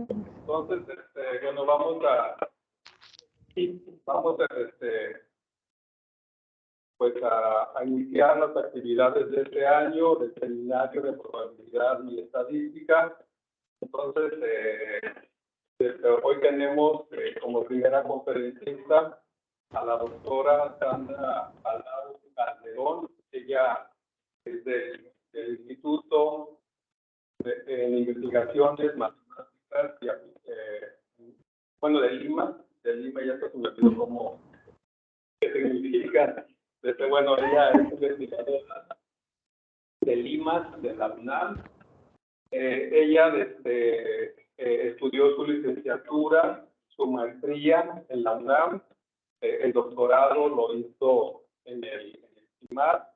Entonces, bueno, vamos a pues a iniciar las actividades de este año del Seminario de Probabilidad y Estadística. Entonces, hoy tenemos como primera conferencista a la doctora Sandra Alaro Calderón. Ella es del Instituto de Investigaciones Matemáticas de Lima. De Lima ya se me olvidó cómo qué significa. Bueno, ella es investigadora de Lima, de la UNAM. Ella estudió su licenciatura, su maestría en la UNAM, el doctorado lo hizo en el CIMAR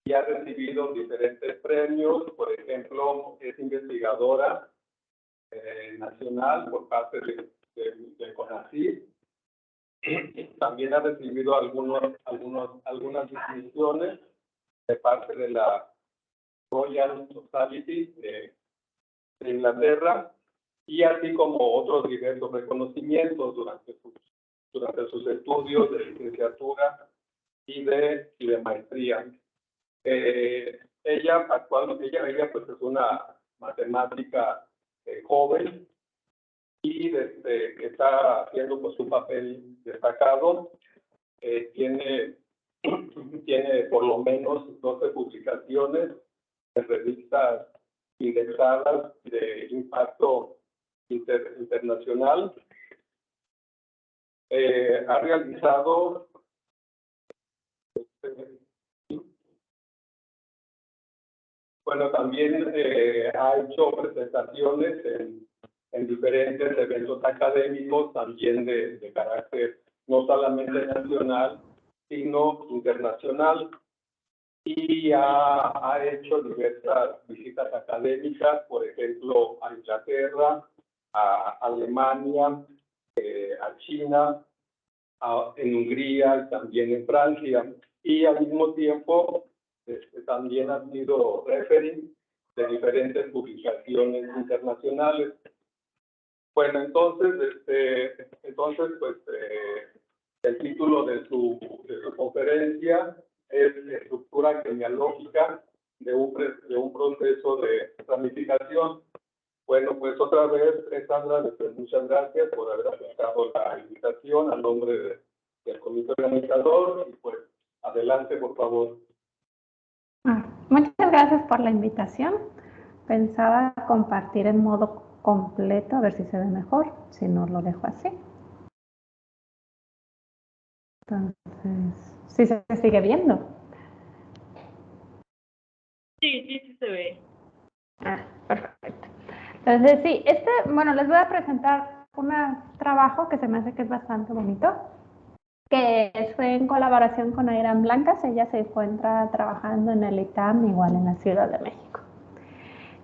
y ha recibido diferentes premios. Por ejemplo, es investigadora nacional por parte de CONACYT. También ha recibido algunas distinciones de parte de la Royal Society de Inglaterra, y así como otros diversos reconocimientos durante sus estudios de licenciatura y de maestría. Ella pues es una matemática joven y que está haciendo pues un papel destacado. Tiene por lo menos 12 publicaciones en revistas indexadas de impacto internacional. Ha realizado también ha hecho presentaciones en diferentes eventos académicos, también de carácter no solamente nacional, sino internacional. Y ha hecho diversas visitas académicas, por ejemplo, a Inglaterra, a Alemania, a China, en Hungría y también en Francia. Y al mismo tiempo, también ha sido referee de diferentes publicaciones internacionales. Bueno, entonces, pues, el título de su conferencia es Estructura genealógica de un proceso de ramificación. Bueno, pues otra vez, Sandra, muchas gracias por haber aceptado la invitación a nombre del comité organizador, y pues adelante, por favor. Muchas gracias por la invitación. Pensaba compartir en modo completo, a ver si se ve mejor, si no lo dejo así. Entonces, ¿sí se sigue viendo? Sí se ve. Perfecto. Entonces, sí, bueno, les voy a presentar un trabajo que se me hace que es bastante bonito, que fue en colaboración con Airan Blancas. Ella se encuentra trabajando en el ITAM, igual en la Ciudad de México.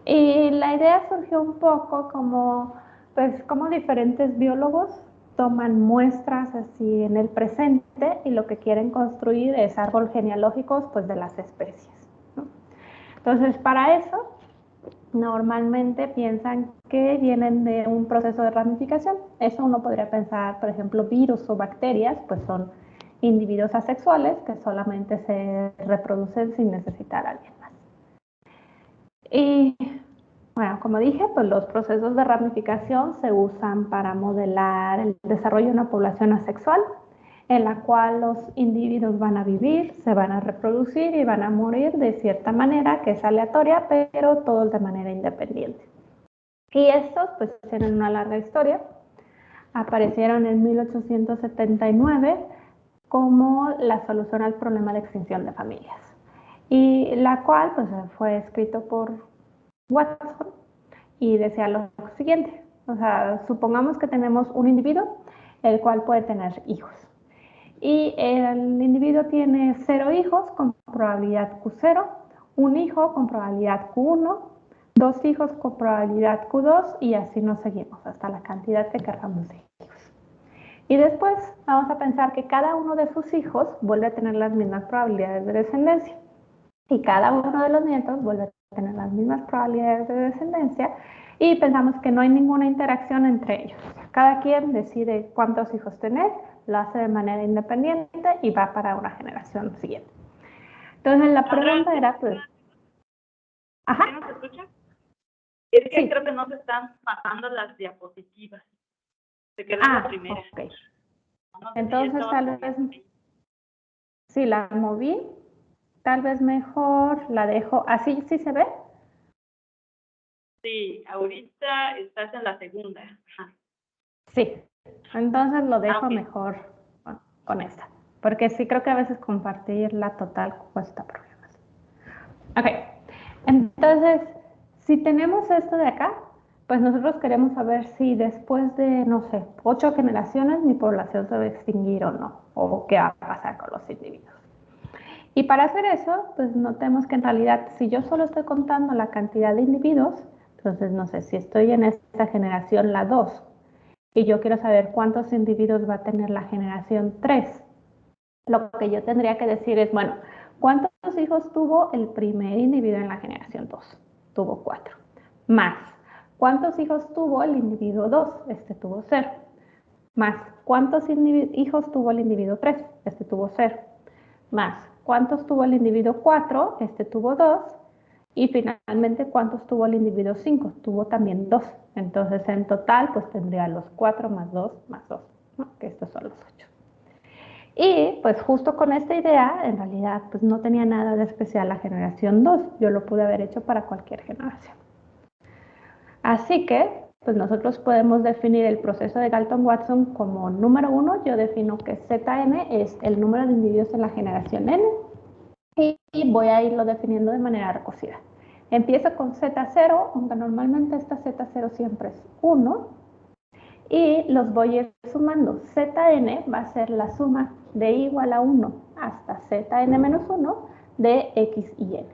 Y la idea surgió un poco como diferentes biólogos toman muestras así en el presente y lo que quieren construir es árboles genealógicos pues de las especies, ¿no? Entonces, para eso, normalmente piensan que vienen de un proceso de ramificación. Eso uno podría pensar, por ejemplo, virus o bacterias, pues son individuos asexuales que solamente se reproducen sin necesitar a alguien más. Y bueno, como dije, pues los procesos de ramificación se usan para modelar el desarrollo de una población asexual, en la cual los individuos van a vivir, se van a reproducir y van a morir de cierta manera que es aleatoria, pero todos de manera independiente. Y estos pues tienen una larga historia. Aparecieron en 1879 como la solución al problema de extinción de familias, y la cual pues fue escrito por Watson, y decía lo siguiente: o sea, supongamos que tenemos un individuo el cual puede tener hijos, y el individuo tiene 0 hijos con probabilidad Q0, un hijo con probabilidad Q1, 2 hijos con probabilidad Q2, y así nos seguimos hasta la cantidad que queramos de hijos. Y después vamos a pensar que cada uno de sus hijos vuelve a tener las mismas probabilidades de descendencia, y cada uno de los nietos vuelve a tener las mismas probabilidades de descendencia y pensamos que no hay ninguna interacción entre ellos. Cada quien decide cuántos hijos tener, lo hace de manera independiente y va para una generación siguiente. Entonces la pregunta era, pues... Ajá. ¿Sí nos escucha? Es que Sí. creo que no se están pasando las diapositivas. Se quedó en la primera. Ok. No sé si Entonces estaba tal moviendo. vez, si la moví, tal vez mejor la dejo, ¿así sí se ve? Sí, ahorita estás en la segunda. Ajá. Sí, entonces lo dejo Ok. mejor con esta, porque sí creo que a veces compartir la total cuesta problemas. Ok, entonces, si tenemos esto de acá, pues nosotros queremos saber si después de, no sé, 8 generaciones mi población se va a extinguir o no, o qué va a pasar con los individuos. Y para hacer eso, pues notemos que en realidad, si yo solo estoy contando la cantidad de individuos, entonces, no sé, si estoy en esta generación, la 2, y yo quiero saber cuántos individuos va a tener la generación 3, lo que yo tendría que decir es, bueno, ¿cuántos hijos tuvo el primer individuo en la generación 2? Tuvo 4. Más, ¿cuántos hijos tuvo el individuo 2? Este tuvo 0. Más, ¿cuántos hijos tuvo el individuo 3? Este tuvo 0. Más, ¿cuántos tuvo el individuo 4? Este tuvo 2. Y finalmente, ¿cuántos tuvo el individuo 5? Tuvo también 2. Entonces, en total, pues tendría los 4 más 2 más 2, ¿no? Que estos son los 8. Y pues justo con esta idea, en realidad, pues no tenía nada de especial la generación 2. Yo lo pude haber hecho para cualquier generación. Así que, pues nosotros podemos definir el proceso de Galton-Watson como número 1. Yo defino que Zn es el número de individuos en la generación n. Y voy a irlo definiendo de manera recursiva. Empiezo con Z0, aunque normalmente esta Z0 siempre es 1. Y los voy a ir sumando. Zn va a ser la suma de igual a 1 hasta Zn menos 1 de x y n.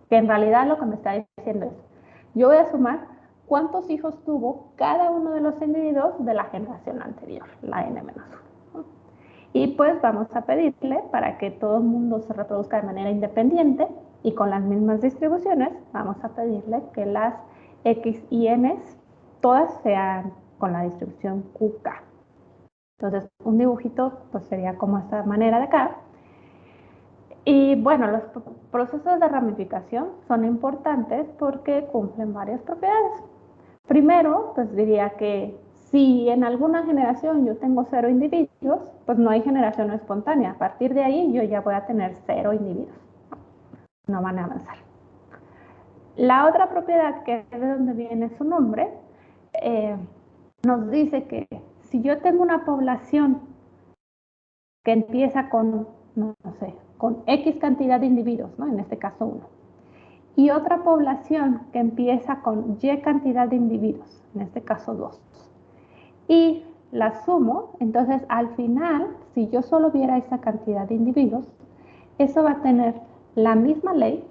Que en realidad lo que me está diciendo es, yo voy a sumar cuántos hijos tuvo cada uno de los individuos de la generación anterior, la n menos 1. Y pues vamos a pedirle, para que todo el mundo se reproduzca de manera independiente y con las mismas distribuciones, vamos a pedirle que las x y n todas sean con la distribución QK. Entonces, un dibujito pues sería como esta manera de acá. Y bueno, los procesos de ramificación son importantes porque cumplen varias propiedades. Primero, pues diría que si en alguna generación yo tengo 0 individuos, pues no hay generación espontánea. A partir de ahí yo ya voy a tener 0 individuos. No van a avanzar. La otra propiedad, que es de donde viene su nombre, nos dice que si yo tengo una población que empieza con, no sé, con X cantidad de individuos, ¿no? En este caso 1, y otra población que empieza con Y cantidad de individuos, en este caso 2, y la sumo, entonces al final, si yo solo viera esa cantidad de individuos, eso va a tener la misma ley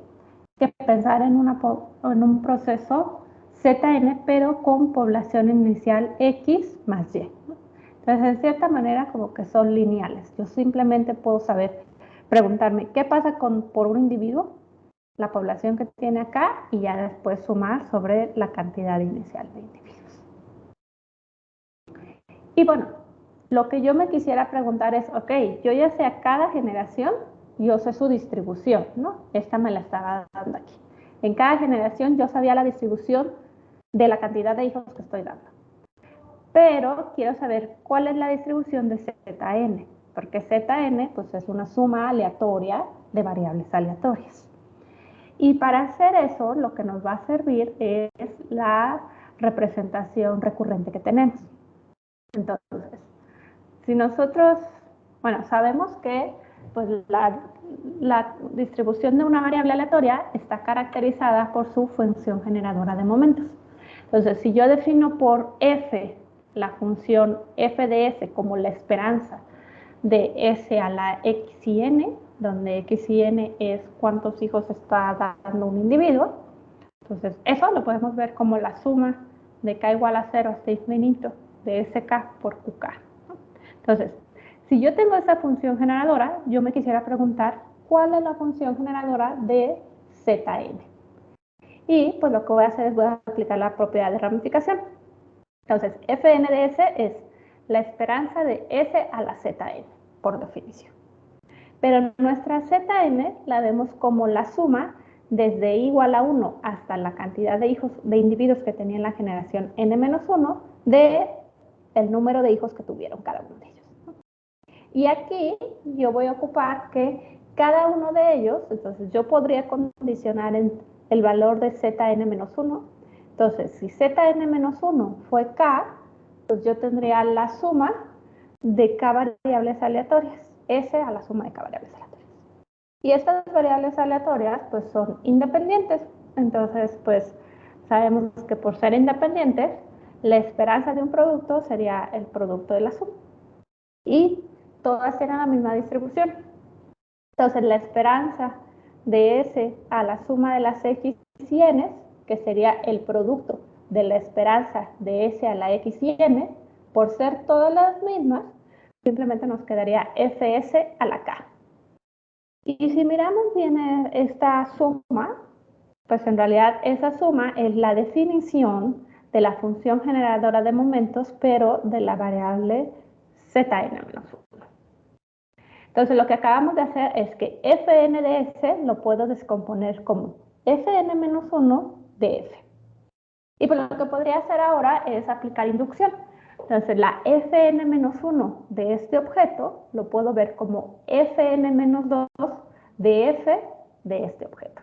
que pensar en un proceso Zn, pero con población inicial X más Y. Entonces, de cierta manera, como que son lineales. Yo simplemente puedo saber, preguntarme, ¿qué pasa por un individuo? La población que tiene acá, y ya después sumar sobre la cantidad inicial de individuos. Y bueno, lo que yo me quisiera preguntar es, ok, yo ya sé a cada generación, yo sé su distribución, ¿no? Esta me la estaba dando aquí. En cada generación yo sabía la distribución de la cantidad de hijos que estoy dando. Pero quiero saber cuál es la distribución de Zn, porque Zn pues, es una suma aleatoria de variables aleatorias. Y para hacer eso, lo que nos va a servir es la representación recurrente que tenemos. Entonces, si nosotros, bueno, sabemos que pues, la distribución de una variable aleatoria está caracterizada por su función generadora de momentos. Entonces, si yo defino por f la función f de s como la esperanza de s a la x y n, donde x y n es cuántos hijos está dando un individuo, entonces eso lo podemos ver como la suma de k igual a 0 hasta infinito de sk por qk. Entonces, si yo tengo esa función generadora, yo me quisiera preguntar cuál es la función generadora de Zn. Y pues lo que voy a hacer es voy a aplicar la propiedad de ramificación. Entonces, Fn de S es la esperanza de S a la Zn, por definición. Pero nuestra Zn la vemos como la suma desde i igual a 1 hasta la cantidad de individuos que tenía en la generación n-1 de el número de hijos que tuvieron cada uno de ellos. Y aquí yo voy a ocupar que cada uno de ellos, entonces yo podría condicionar el valor de Zn-1. Entonces, si Zn-1 fue k, pues yo tendría la suma de k variables aleatorias, S a la suma de k variables aleatorias. Y estas variables aleatorias pues son independientes, entonces pues sabemos que por ser independientes, la esperanza de un producto sería el producto de la suma. Y todas tienen la misma distribución. Entonces la esperanza de S a la suma de las X y N, que sería el producto de la esperanza de S a la X y N, por ser todas las mismas, simplemente nos quedaría Fs a la K. Y si miramos bien esta suma, pues en realidad esa suma es la definición de la función generadora de momentos, pero de la variable Zn-1. Entonces lo que acabamos de hacer es que Fn de S lo puedo descomponer como Fn-1 de F. Y pues lo que podría hacer ahora es aplicar inducción. Entonces la Fn-1 de este objeto lo puedo ver como Fn-2 de F de este objeto.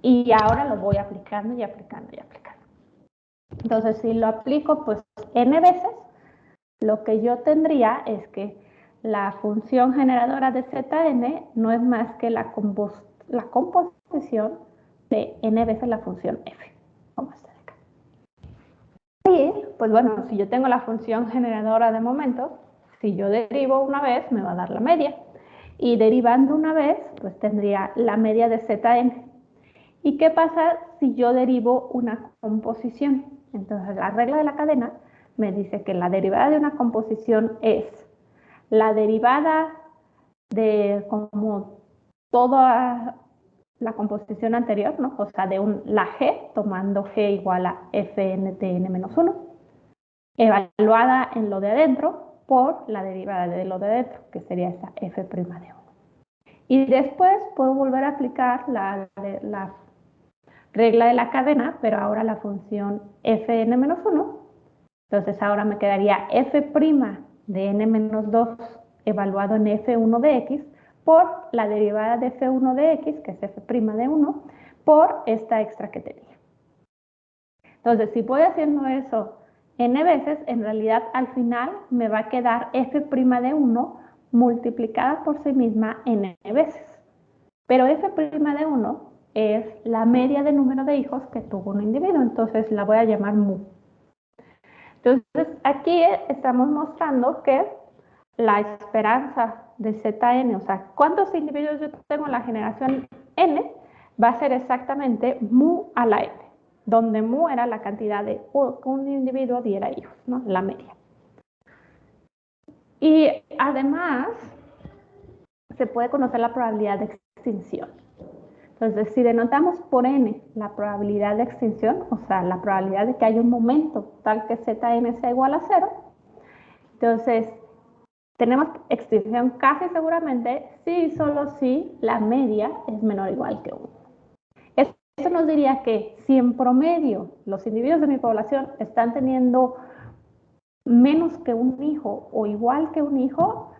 Y ahora lo voy aplicando y aplicando y aplicando. Entonces si lo aplico pues n veces, lo que yo tendría es que la función generadora de Zn no es más que la composición de n veces la función f. Como está acá. Y, pues bueno, si yo tengo la función generadora de momentos, si yo derivo una vez, me va a dar la media. Y derivando una vez, pues tendría la media de Zn. ¿Y qué pasa si yo derivo una composición? Entonces, la regla de la cadena me dice que la derivada de una composición es la derivada de como toda la composición anterior, ¿no? O sea, de la G, tomando G igual a Fn-1, evaluada en lo de adentro por la derivada de lo de adentro, que sería esa F' de 1. Y después puedo volver a aplicar la regla de la cadena, pero ahora la función Fn-1. Entonces ahora me quedaría F' de n-2 evaluado en F1 de x por la derivada de F1 de x, que es F' de 1, por esta extra que tenía. Entonces, si voy haciendo eso n veces, en realidad al final me va a quedar F' de 1 multiplicada por sí misma n veces. Pero F' de 1 es la media de número de hijos que tuvo un individuo, entonces la voy a llamar mu. Entonces, aquí estamos mostrando que la esperanza de Zn, o sea, cuántos individuos yo tengo en la generación n, va a ser exactamente mu a la n, donde mu era la cantidad de que un individuo diera hijos, ¿no? La media. Y además, se puede conocer la probabilidad de extinción. Entonces, si denotamos por n la probabilidad de extinción, o sea, la probabilidad de que haya un momento tal que Zn sea igual a 0, entonces tenemos extinción casi seguramente si y solo si la media es menor o igual que 1. Eso nos diría que si en promedio los individuos de mi población están teniendo menos que un hijo o igual que un hijo,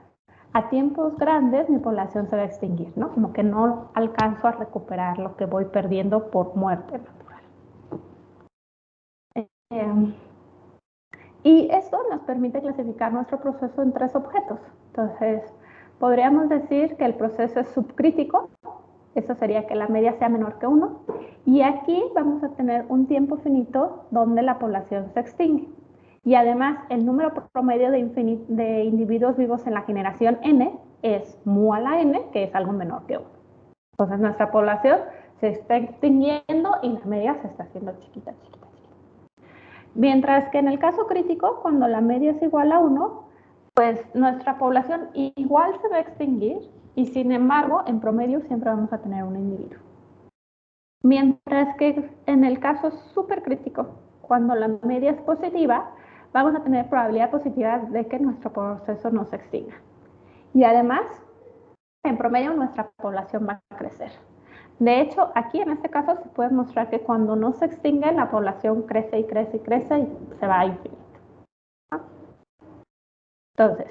a tiempos grandes mi población se va a extinguir, ¿no? Como que no alcanzo a recuperar lo que voy perdiendo por muerte natural. Y esto nos permite clasificar nuestro proceso en 3 objetos. Entonces, podríamos decir que el proceso es subcrítico, eso sería que la media sea menor que 1, y aquí vamos a tener un tiempo finito donde la población se extingue. Y además, el número promedio de individuos vivos en la generación n es mu a la n, que es algo menor que 1. Entonces, nuestra población se está extinguiendo y la media se está haciendo chiquita, chiquita. Mientras que en el caso crítico, cuando la media es igual a 1, pues nuestra población igual se va a extinguir y sin embargo, en promedio siempre vamos a tener un individuo. Mientras que en el caso súper crítico, cuando la media es positiva, vamos a tener probabilidad positiva de que nuestro proceso no se extinga. Y además, en promedio, nuestra población va a crecer. De hecho, aquí en este caso se puede mostrar que cuando no se extingue, la población crece y crece y crece y se va a infinito. Entonces,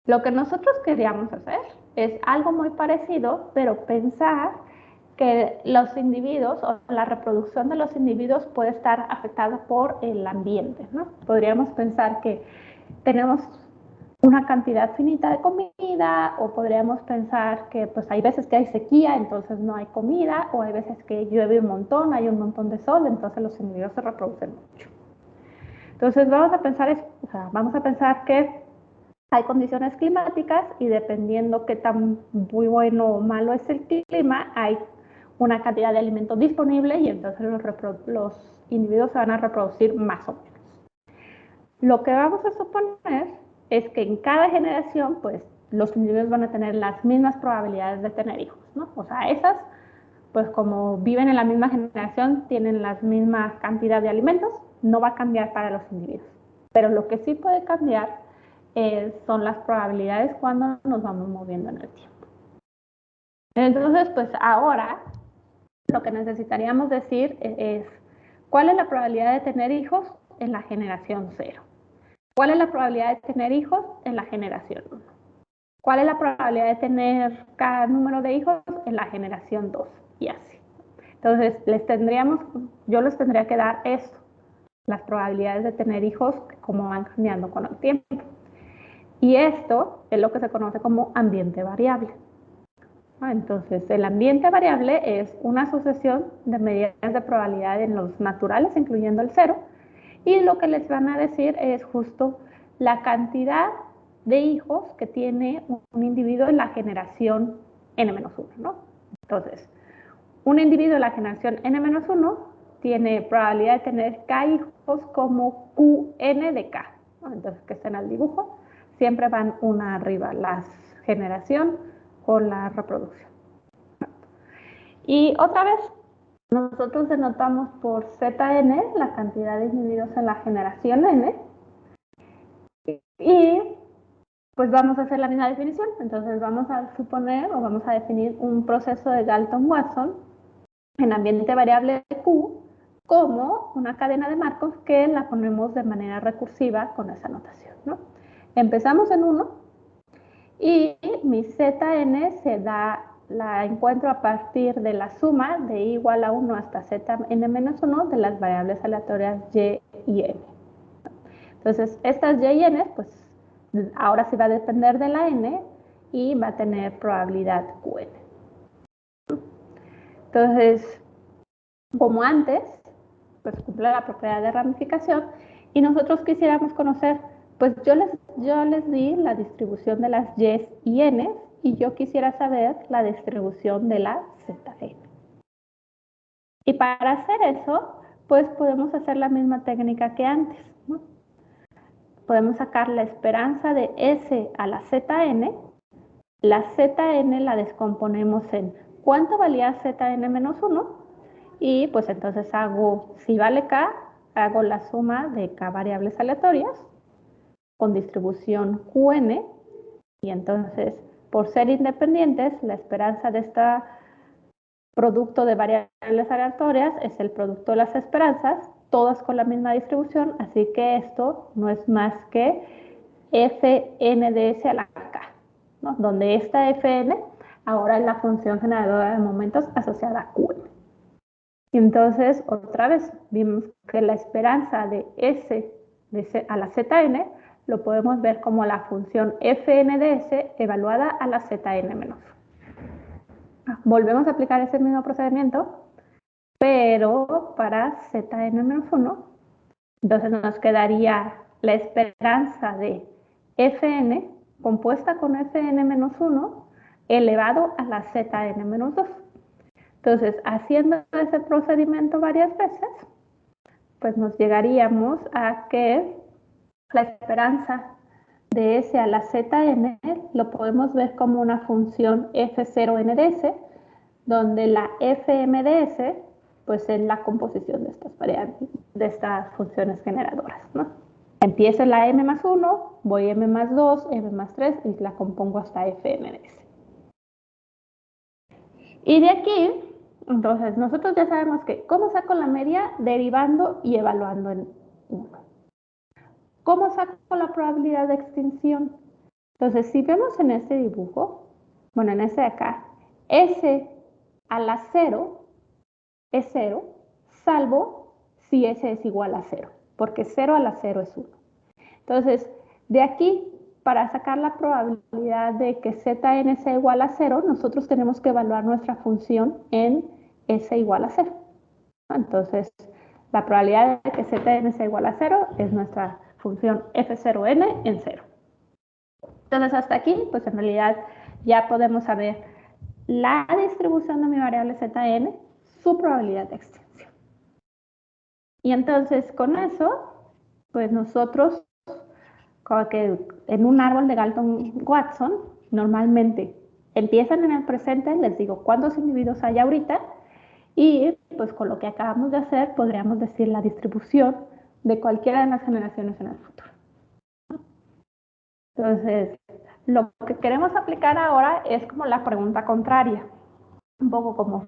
lo que nosotros queríamos hacer es algo muy parecido, pero pensar que los individuos o la reproducción de los individuos puede estar afectada por el ambiente, ¿no? Podríamos pensar que tenemos una cantidad finita de comida, o podríamos pensar que pues hay veces que hay sequía, entonces no hay comida, o hay veces que llueve un montón, hay un montón de sol, entonces los individuos se reproducen mucho. Entonces vamos a pensar que hay condiciones climáticas y dependiendo qué tan muy bueno o malo es el clima, hay una cantidad de alimento disponible y entonces los individuos se van a reproducir más o menos. Lo que vamos a suponer es que en cada generación, pues, los individuos van a tener las mismas probabilidades de tener hijos, ¿no? O sea, esas, pues, como viven en la misma generación, tienen la misma cantidad de alimentos, no va a cambiar para los individuos. Pero lo que sí puede cambiar son las probabilidades cuando nos vamos moviendo en el tiempo. Entonces, pues, ahora, lo que necesitaríamos decir es, ¿cuál es la probabilidad de tener hijos en la generación 0? ¿Cuál es la probabilidad de tener hijos en la generación 1? ¿Cuál es la probabilidad de tener cada número de hijos en la generación 2? Y así. Entonces, yo les tendría que dar esto, las probabilidades de tener hijos, como van cambiando con el tiempo. Y esto es lo que se conoce como ambiente variable. Entonces, el ambiente variable es una sucesión de medidas de probabilidad en los naturales, incluyendo el 0, y lo que les van a decir es justo la cantidad de hijos que tiene un individuo en la generación n-1, ¿no? Entonces, un individuo en la generación n-1 tiene probabilidad de tener k hijos como qn de k, ¿no? Entonces, que estén al dibujo, siempre van una arriba, la generación con la reproducción. Y otra vez, nosotros denotamos por Zn la cantidad de individuos en la generación n, y pues vamos a hacer la misma definición. Entonces vamos a suponer o vamos a definir un proceso de Galton-Watson en ambiente variable de Q como una cadena de marcos que la ponemos de manera recursiva con esa notación, ¿no? Empezamos en 1 y mi Zn la encuentro a partir de la suma de igual a 1 hasta Zn-1 de las variables aleatorias y y n. Entonces, estas y y n, pues ahora sí va a depender de la n y va a tener probabilidad qn. Entonces, como antes, pues cumple la propiedad de ramificación y nosotros quisiéramos conocer, pues yo les di la distribución de las y y n y yo quisiera saber la distribución de la zn. Y para hacer eso, pues podemos hacer la misma técnica que antes, ¿no? Podemos sacar la esperanza de S a la Zn. La Zn la descomponemos en cuánto valía Zn menos 1 y pues entonces si vale K, hago la suma de K variables aleatorias con distribución Qn y entonces por ser independientes la esperanza de este producto de variables aleatorias es el producto de las esperanzas, todas con la misma distribución, así que esto no es más que Fn de S a la K, ¿no? Donde esta Fn ahora es la función generadora de momentos asociada a Qn. Y entonces, otra vez, vimos que la esperanza de S a la Zn lo podemos ver como la función Fn de S evaluada a la Zn menos. Volvemos a aplicar ese mismo procedimiento, pero para Zn-1, entonces nos quedaría la esperanza de Fn compuesta con Fn-1 elevado a la Zn-2. Entonces, haciendo ese procedimiento varias veces, pues nos llegaríamos a que la esperanza de S a la Zn lo podemos ver como una función F0n de S, donde la Fm de S pues es la composición de estas variables, de estas funciones generadoras, ¿no? Empiezo en la m más 1, voy m más 2, m más 3 y la compongo hasta fn de s. Y de aquí, entonces, nosotros ya sabemos que cómo saco la media derivando y evaluando en 1. ¿Cómo saco la probabilidad de extinción? Entonces, si vemos en este dibujo, bueno, en este de acá, S a la 0 es 0, salvo si S es igual a 0, porque 0 a la 0 es 1. Entonces, de aquí, para sacar la probabilidad de que Zn sea igual a 0, nosotros tenemos que evaluar nuestra función en S igual a 0. Entonces, la probabilidad de que Zn sea igual a 0 es nuestra función f0n en 0. Entonces, hasta aquí, pues en realidad ya podemos saber la distribución de mi variable Zn, su probabilidad de extinción. Y entonces, con eso, pues nosotros, como que en un árbol de Galton-Watson, normalmente empiezan en el presente, les digo cuántos individuos hay ahorita, y pues con lo que acabamos de hacer, podríamos decir la distribución de cualquiera de las generaciones en el futuro. Entonces, lo que queremos aplicar ahora es como la pregunta contraria, un poco como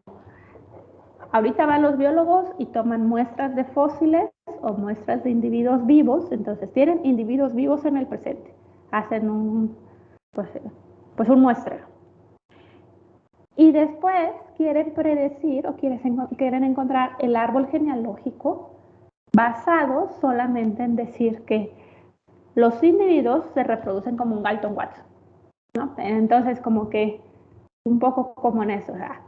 ahorita van los biólogos y toman muestras de fósiles o muestras de individuos vivos, entonces tienen individuos vivos en el presente, hacen un muestreo. Y después quieren predecir o quieren encontrar el árbol genealógico basado solamente en decir que los individuos se reproducen como un Galton-Watson, ¿no? Entonces, como que un poco como en eso, o sea,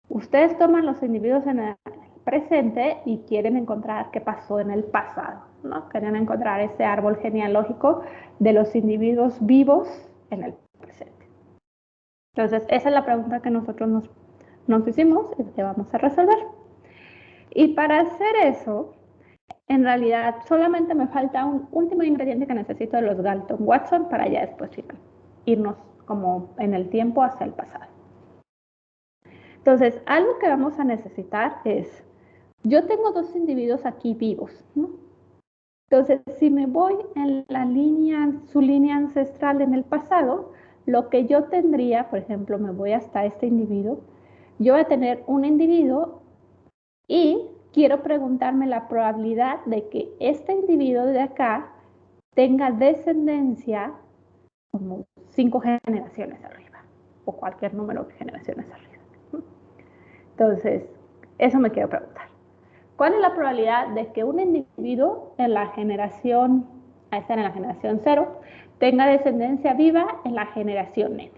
ustedes toman los individuos en el presente y quieren encontrar qué pasó en el pasado, ¿no? Quieren encontrar ese árbol genealógico de los individuos vivos en el presente. Entonces, esa es la pregunta que nosotros nos hicimos y que vamos a resolver. Y para hacer eso, en realidad solamente me falta un último ingrediente que necesito de los Galton-Watson para ya después irnos como en el tiempo hacia el pasado. Entonces, algo que vamos a necesitar es, yo tengo dos individuos aquí vivos, ¿no? Entonces, si me voy en su línea ancestral en el pasado, lo que yo tendría, por ejemplo, me voy hasta este individuo, yo voy a tener un individuo y quiero preguntarme la probabilidad de que este individuo de acá tenga descendencia como 5 generaciones arriba, o cualquier número de generaciones arriba. Entonces, eso me quiero preguntar. ¿Cuál es la probabilidad de que un individuo en la generación 0 tenga descendencia viva en la generación n?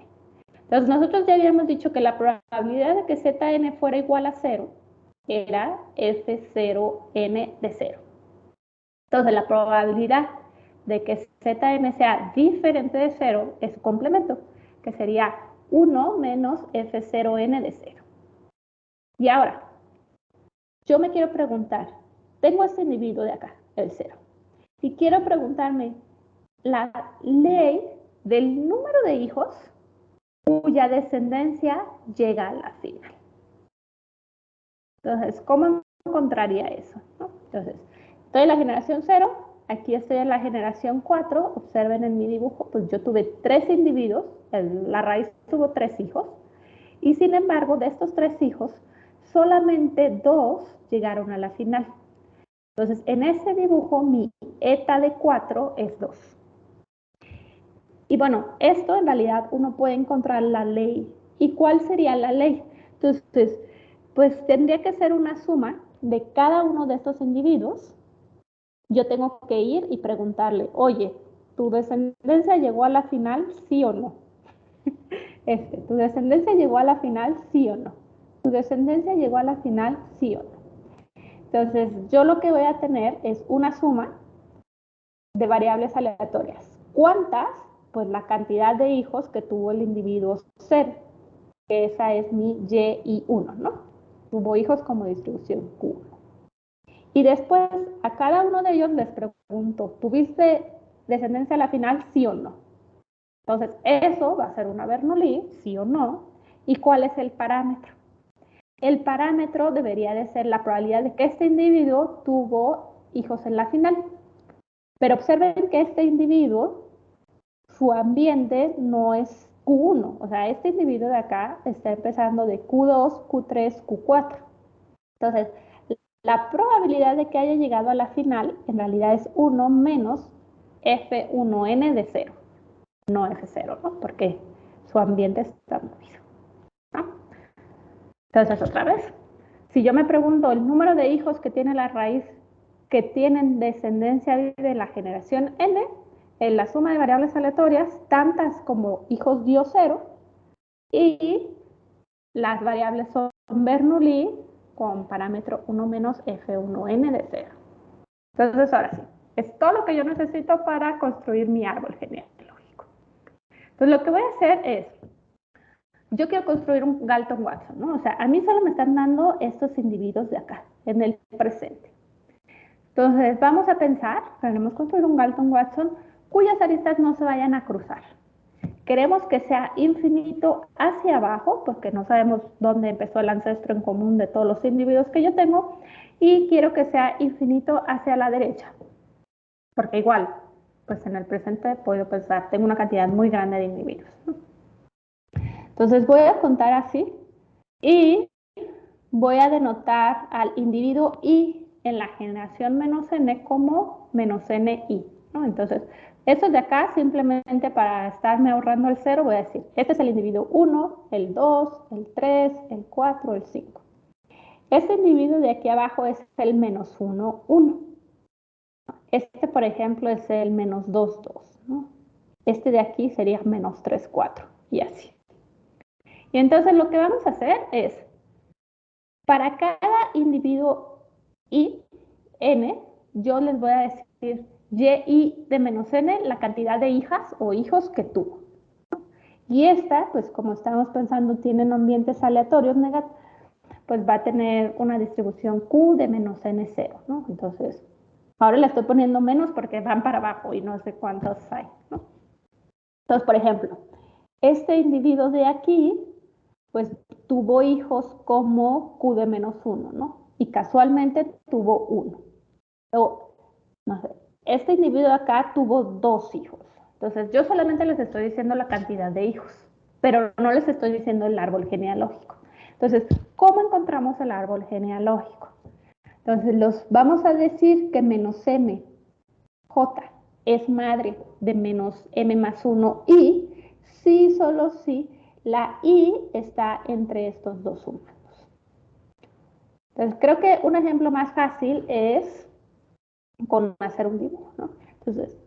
Entonces, nosotros ya habíamos dicho que la probabilidad de que Zn fuera igual a 0 era f0n de 0. Entonces, la probabilidad de que Zn sea diferente de 0 es su complemento, que sería 1 menos f0n de 0. Y ahora, yo me quiero preguntar, tengo este individuo de acá, el 0, y quiero preguntarme la ley del número de hijos cuya descendencia llega a la final. Entonces, ¿cómo encontraría eso? ¿No? Entonces, estoy en la generación 0, aquí estoy en la generación 4, observen en mi dibujo, pues yo tuve 3 individuos, la raíz tuvo 3 hijos, y sin embargo, de estos 3 hijos, solamente 2 llegaron a la final. Entonces, en ese dibujo, mi eta de 4 es 2. Y bueno, esto en realidad uno puede encontrar la ley. ¿Y cuál sería la ley? Entonces, pues tendría que ser una suma de cada uno de estos individuos. Yo tengo que ir y preguntarle, oye, ¿tu descendencia llegó a la final, sí o no? ¿Tu descendencia llegó a la final, sí o no? ¿Tu descendencia llegó a la final, sí o no? Entonces, yo lo que voy a tener es una suma de variables aleatorias. ¿Cuántas? Pues la cantidad de hijos que tuvo el individuo 0. Esa es mi y1, ¿no? Tuvo hijos como distribución Q1. Y después a cada uno de ellos les pregunto, ¿tuviste descendencia a la final, sí o no? Entonces, eso va a ser una Bernoulli, sí o no. ¿Y cuál es el parámetro? el parámetro debería de ser la probabilidad de que este individuo tuvo hijos en la final. Pero observen que este individuo, su ambiente no es Q1. O sea, este individuo de acá está empezando de Q2, Q3, Q4. Entonces, la probabilidad de que haya llegado a la final en realidad es 1 menos F1N de 0. No F0, ¿no? Porque su ambiente está movido, ¿no? Entonces, otra vez, si yo me pregunto el número de hijos que tiene la raíz que tienen descendencia de la generación N, en la suma de variables aleatorias, tantas como hijos dio 0, y las variables son Bernoulli con parámetro 1 menos F1N de 0. Entonces, ahora sí, es todo lo que yo necesito para construir mi árbol genealógico. Entonces, lo que voy a hacer es, yo quiero construir un Galton-Watson, ¿no? O sea, a mí solo me están dando estos individuos de acá, en el presente. Entonces, vamos a pensar, queremos construir un Galton-Watson cuyas aristas no se vayan a cruzar. Queremos que sea infinito hacia abajo, porque no sabemos dónde empezó el ancestro en común de todos los individuos que yo tengo, y quiero que sea infinito hacia la derecha, porque igual, pues en el presente puedo pensar, tengo una cantidad muy grande de individuos, ¿no? Entonces voy a contar así, y voy a denotar al individuo I en la generación menos N como menos NI, ¿no? Entonces, estos de acá, simplemente para estarme ahorrando el 0, voy a decir, este es el individuo 1, el 2, el 3, el 4, el 5. Este individuo de aquí abajo es el menos 1, 1. Este, por ejemplo, es el menos 2, 2, ¿no? Este de aquí sería menos 3, 4, y así. Y entonces lo que vamos a hacer es, para cada individuo I, N, yo les voy a decir Y de menos N, la cantidad de hijas o hijos que tuvo. Y esta, pues como estamos pensando, tienen ambientes aleatorios negativos, pues va a tener una distribución Q de menos N0, ¿no? Entonces, ahora le estoy poniendo menos porque van para abajo y no sé cuántos hay, ¿no? Entonces, por ejemplo, este individuo de aquí, pues tuvo hijos como Q de menos 1, ¿no? Y casualmente tuvo 1. O, no sé, este individuo de acá tuvo 2 hijos. Entonces, yo solamente les estoy diciendo la cantidad de hijos, pero no les estoy diciendo el árbol genealógico. Entonces, ¿cómo encontramos el árbol genealógico? Entonces, los vamos a decir que menos M, J, es madre de menos M más 1 y si, solo si, la I está entre estos dos humanos. Entonces, creo que un ejemplo más fácil es con hacer un dibujo, ¿no? Entonces,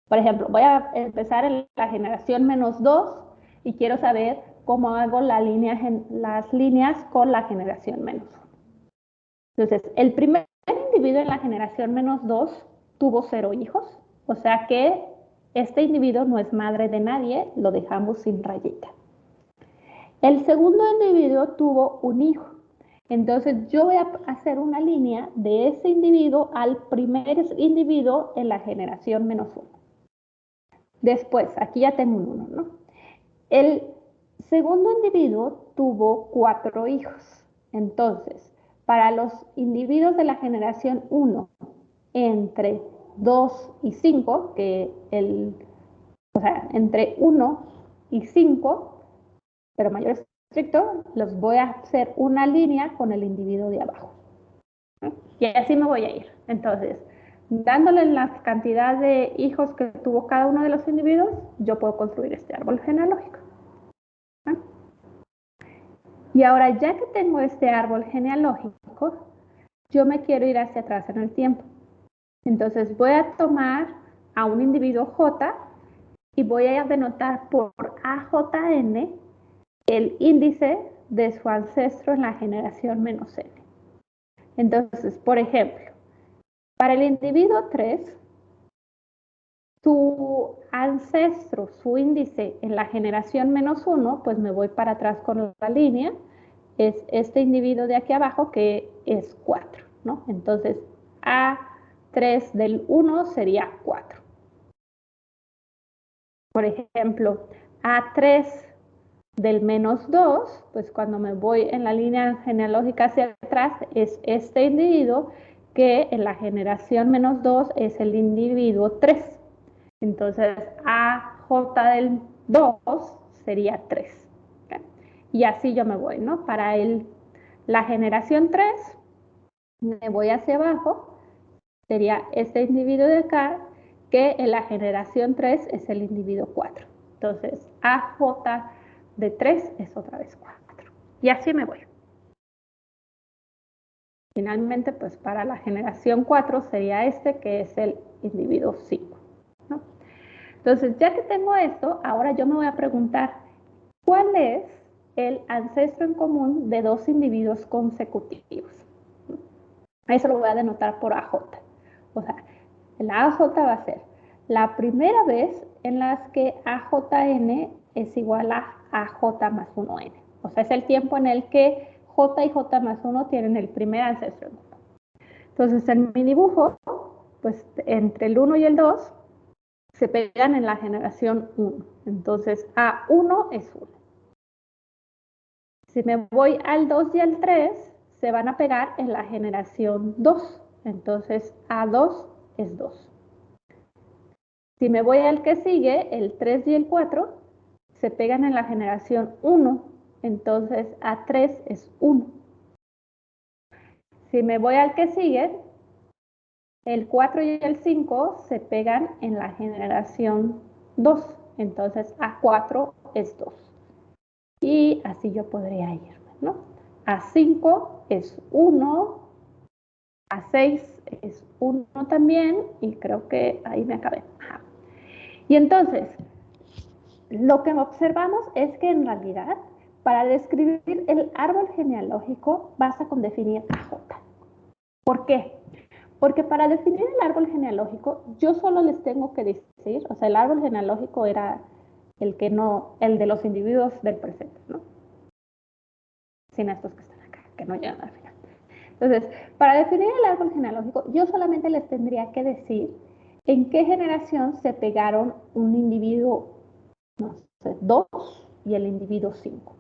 por ejemplo, voy a empezar en la generación menos 2 y quiero saber cómo hago las líneas con la generación menos 1. Entonces, el primer individuo en la generación menos 2 tuvo 0 hijos, o sea que este individuo no es madre de nadie, lo dejamos sin rayita. El segundo individuo tuvo un hijo, entonces yo voy a hacer una línea de ese individuo al primer individuo en la generación menos 1. Después, aquí ya tengo un 1, ¿no? El segundo individuo tuvo 4 hijos, entonces, para los individuos de la generación 1 entre 2 y 5, o sea, entre 1 y 5, pero mayor estricto, los voy a hacer una línea con el individuo de abajo, ¿no? Y así me voy a ir. Entonces, dándole la cantidad de hijos que tuvo cada uno de los individuos, yo puedo construir este árbol genealógico, ¿no? Y ahora, ya que tengo este árbol genealógico, yo me quiero ir hacia atrás en el tiempo. Entonces, voy a tomar a un individuo J y voy a denotar por AJN el índice de su ancestro en la generación menos N. Entonces, por ejemplo, para el individuo 3, su ancestro, su índice en la generación menos 1, pues me voy para atrás con la línea, es este individuo de aquí abajo que es 4, ¿no? Entonces, A3 del 1 sería 4. Por ejemplo, A3 del -2, pues cuando me voy en la línea genealógica hacia atrás, es este individuo, que en la generación -2 es el individuo 3. Entonces, AJ del 2 sería 3. ¿Okay? Y así yo me voy, ¿no? Para la generación 3, me voy hacia abajo, sería este individuo de acá, que en la generación 3 es el individuo 4. Entonces, AJ de 3 es otra vez 4. Y así me voy. Finalmente, pues para la generación 4 sería este, que es el individuo 5, ¿no? Entonces, ya que tengo esto, ahora yo me voy a preguntar, ¿cuál es el ancestro en común de dos individuos consecutivos? Eso lo voy a denotar por AJ. O sea, la AJ va a ser la primera vez en las que AJN es igual a AJ más 1N. O sea, es el tiempo en el que J y J más 1 tienen el primer ancestro en común. Entonces, en mi dibujo, pues entre el 1 y el 2 se pegan en la generación 1. Entonces, A1 es 1. Si me voy al 2 y al 3, se van a pegar en la generación 2. Entonces, A2 es 2. Si me voy al que sigue, el 3 y el 4, se pegan en la generación 1. Entonces, A3 es 1. Si me voy al que sigue, el 4 y el 5 se pegan en la generación 2. Entonces, A4 es 2. Y así yo podría irme, ¿no? A5 es 1, A6 es 1 también, y creo que ahí me acabé. Ajá. Y entonces, lo que observamos es que en realidad, para describir el árbol genealógico, basta con definir AJ. ¿Por qué? Porque para definir el árbol genealógico, yo solo les tengo que decir, o sea, el árbol genealógico era el de los individuos del presente, ¿no? Sin estos que están acá, que no llegan al final. Entonces, para definir el árbol genealógico, yo solamente les tendría que decir en qué generación se pegaron un individuo, no sé, 2 y el individuo 5.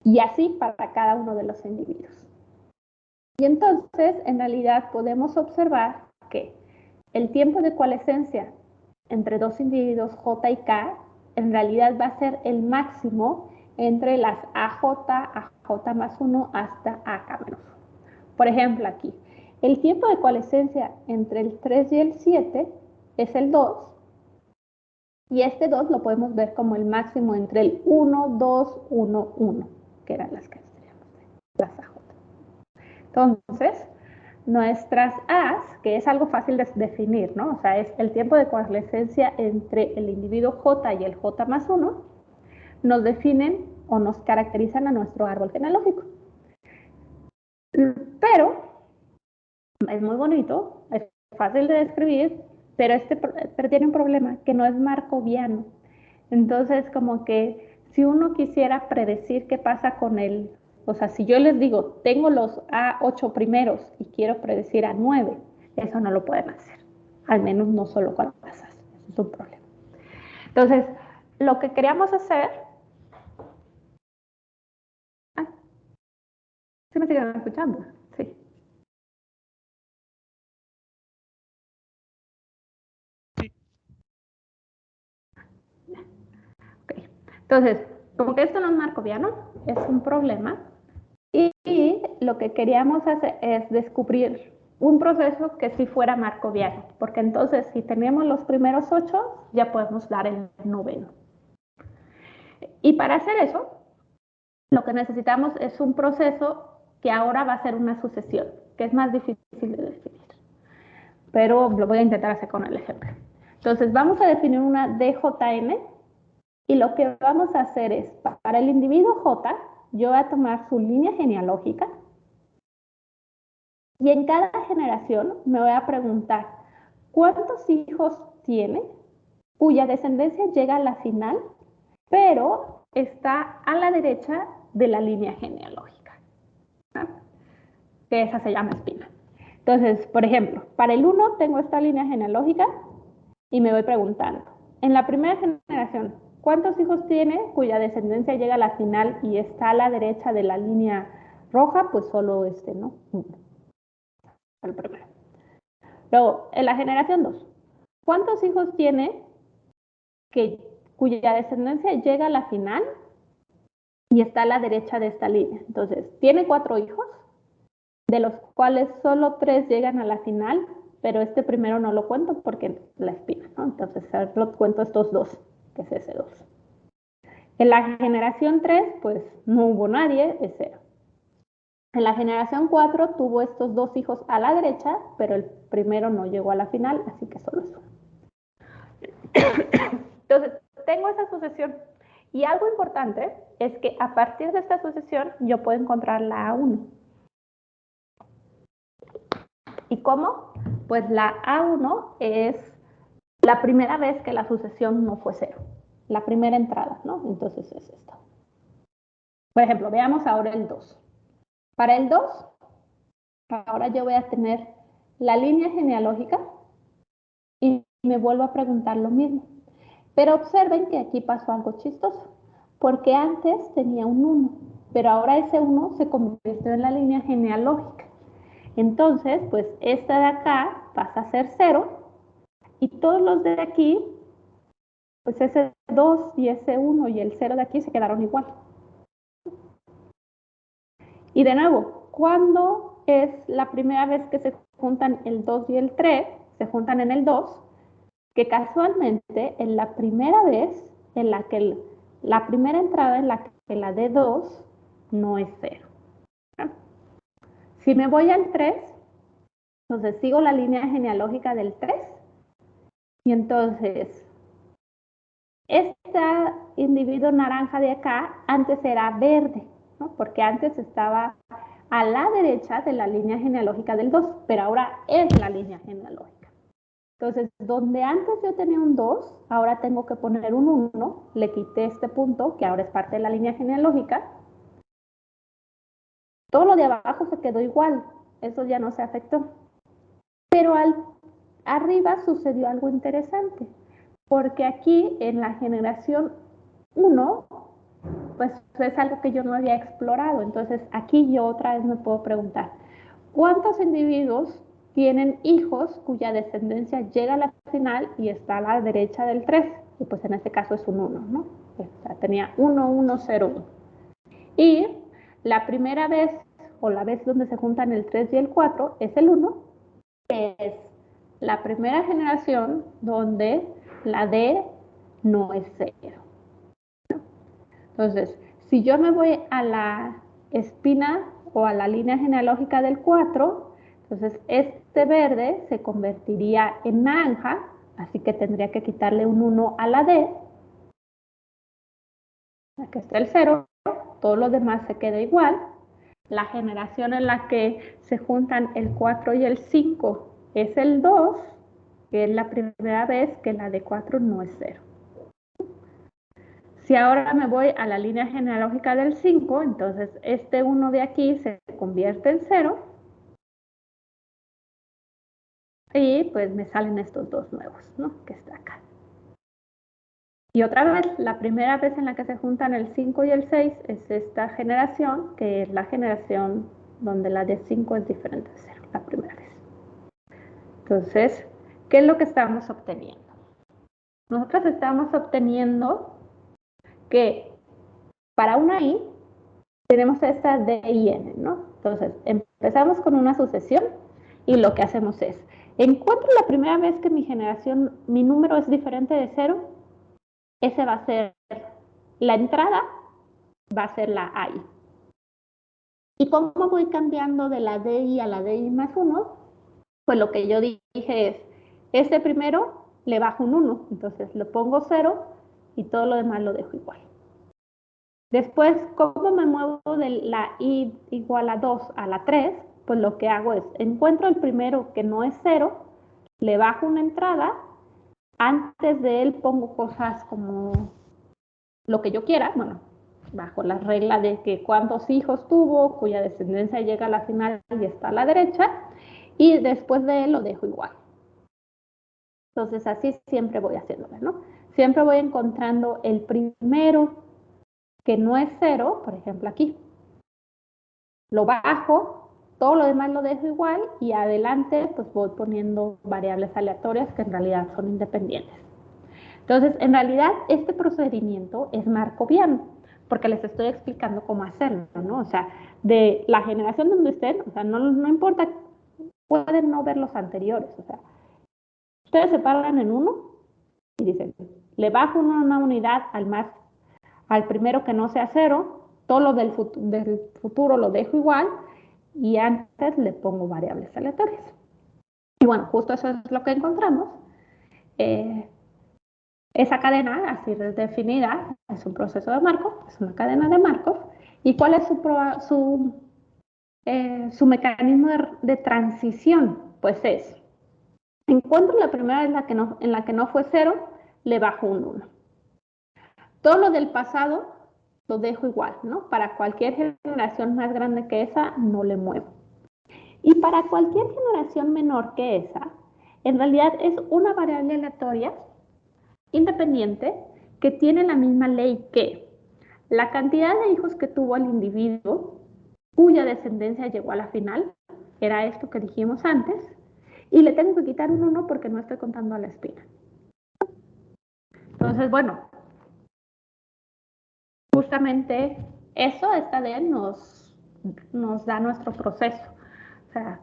Y así para cada uno de los individuos. Y entonces, en realidad, podemos observar que el tiempo de coalescencia entre dos individuos J y K, en realidad va a ser el máximo entre las AJ más 1 hasta AK menos 1. Por ejemplo, aquí, el tiempo de coalescencia entre el 3 y el 7 es el 2, y este 2 lo podemos ver como el máximo entre el 1, 2, 1, 1, que eran las que teníamos, las AJ. Entonces, nuestras A's, que es algo fácil de definir, ¿no? O sea, es el tiempo de coalescencia entre el individuo J y el J más 1, nos definen o nos caracterizan a nuestro árbol genealógico. Pero es muy bonito, es fácil de describir, pero tiene un problema, que no es markoviano. Entonces, como que si uno quisiera predecir qué pasa con él, o sea, si yo les digo, tengo los A8 primeros y quiero predecir A9, eso no lo pueden hacer. Al menos no solo con las A's, eso es un problema. Entonces, lo que queríamos hacer... ¿Sí me siguen escuchando? Sí. Okay. Entonces, como que esto no es markoviano, es un problema, y lo que queríamos hacer es descubrir un proceso que sí fuera markoviano, porque entonces si tenemos los primeros 8, ya podemos dar el noveno. Y para hacer eso, lo que necesitamos es un proceso que ahora va a ser una sucesión, que es más difícil de definir. Pero lo voy a intentar hacer con el ejemplo. Entonces, vamos a definir una DJN, y lo que vamos a hacer es, para el individuo J, yo voy a tomar su línea genealógica, y en cada generación me voy a preguntar, ¿cuántos hijos tiene cuya descendencia llega a la final, pero está a la derecha de la línea genealógica? ¿No? Que esa se llama espina. Entonces, por ejemplo, para el 1 tengo esta línea genealógica y me voy preguntando, en la primera generación, ¿cuántos hijos tiene cuya descendencia llega a la final y está a la derecha de la línea roja? Pues solo este, ¿no? El primero. Luego, en la generación 2, ¿cuántos hijos tiene cuya descendencia llega a la final y está a la derecha de esta línea? Entonces, tiene 4 hijos, de los cuales solo 3 llegan a la final, pero este primero no lo cuento porque la espina, ¿no? Entonces, solo cuento estos 2, que es ese 2. En la generación 3, pues no hubo nadie, es 0. En la generación 4 tuvo estos 2 hijos a la derecha, pero el primero no llegó a la final, así que solo es 1. Entonces, tengo esa sucesión. Y algo importante es que a partir de esta sucesión yo puedo encontrar la A1. ¿Y cómo? Pues la A1 es la primera vez que la sucesión no fue 0. La primera entrada, ¿no? Entonces es esto. Por ejemplo, veamos ahora el 2. Para el 2, ahora yo voy a tener la línea genealógica y me vuelvo a preguntar lo mismo. Pero observen que aquí pasó algo chistoso, porque antes tenía un 1, pero ahora ese 1 se convirtió en la línea genealógica. Entonces, pues esta de acá pasa a ser 0 y todos los de aquí, pues ese 2 y ese 1 y el 0 de aquí se quedaron igual. Y de nuevo, ¿cuándo es la primera vez que se juntan el 2 y el 3? Se juntan en el 2, que casualmente en la primera vez en la que la primera entrada en la que la de 2 no es 0. Si me voy al 3, entonces sigo la línea genealógica del 3 y entonces este individuo naranja de acá antes era verde, ¿no? Porque antes estaba a la derecha de la línea genealógica del 2, pero ahora es la línea genealógica. Entonces, donde antes yo tenía un 2, ahora tengo que poner un 1, le quité este punto, que ahora es parte de la línea genealógica. Todo lo de abajo se quedó igual, eso ya no se afectó. Pero arriba sucedió algo interesante, porque aquí en la generación 1, pues es algo que yo no había explorado. Entonces, aquí yo otra vez me puedo preguntar, ¿cuántos individuos tienen hijos cuya descendencia llega a la final y está a la derecha del 3? Y pues en este caso es un 1, ¿no? O sea, tenía 1, 1, 0, 1. Y la primera vez, o la vez donde se juntan el 3 y el 4, es el 1, que es la primera generación donde la D no es 0. Entonces, si yo me voy a la espina o a la línea genealógica del 4, entonces este verde se convertiría en naranja, así que tendría que quitarle un 1 a la D. Aquí está el 0, todo lo demás se queda igual. La generación en la que se juntan el 4 y el 5 es el 2, que es la primera vez que la de 4 no es 0. Si ahora me voy a la línea genealógica del 5, entonces este 1 de aquí se convierte en 0 y pues me salen estos 2 nuevos, ¿no? Que está acá. Y otra vez, la primera vez en la que se juntan el 5 y el 6 es esta generación, que es la generación donde la de 5 es diferente de 0, la primera vez. Entonces, ¿qué es lo que estamos obteniendo? Nosotros estamos obteniendo que para una I tenemos esta D y N, ¿no? Entonces, empezamos con una sucesión y lo que hacemos es, encuentro la primera vez que mi número es diferente de 0, ese va a ser la entrada, va a ser la AI. ¿Y cómo voy cambiando de la DI a la DI más 1? Pues lo que yo dije es, este primero le bajo un 1, entonces lo pongo 0 y todo lo demás lo dejo igual. Después, ¿cómo me muevo de la I igual a 2 a la 3? Pues lo que hago es, encuentro el primero que no es 0, le bajo una entrada, antes de él pongo cosas como lo que yo quiera, bueno, bajo la regla de que cuántos hijos tuvo, cuya descendencia llega a la final y está a la derecha, y después de él lo dejo igual. Entonces así siempre voy haciéndolo, ¿no? siempre voy encontrando el primero que no es 0, por ejemplo aquí. Lo bajo, todo lo demás lo dejo igual y adelante pues voy poniendo variables aleatorias que en realidad son independientes. Entonces, en realidad, este procedimiento es markoviano, porque les estoy explicando cómo hacerlo, ¿no? O sea, de la generación donde estén, o sea, no importa, pueden no ver los anteriores, o sea, ustedes se paran en uno y dicen, le bajo una unidad al primero que no sea 0, todo lo del futuro lo dejo igual y antes le pongo variables aleatorias. Y bueno, justo eso es lo que encontramos. Esa cadena, así definida, es un proceso de Markov, es una cadena de Markov. ¿Y cuál es su mecanismo de transición? Pues es, encuentro la primera vez en la que no fue 0, le bajo un 1. Todo lo del pasado lo dejo igual, ¿no? Para cualquier generación más grande que esa, no le muevo. Y para cualquier generación menor que esa, en realidad es una variable aleatoria independiente que tiene la misma ley que la cantidad de hijos que tuvo el individuo cuya descendencia llegó a la final, era esto que dijimos antes, y le tengo que quitar un 1 porque no estoy contando a la espina. Entonces, bueno, justamente eso, esta D nos da nuestro proceso. O sea,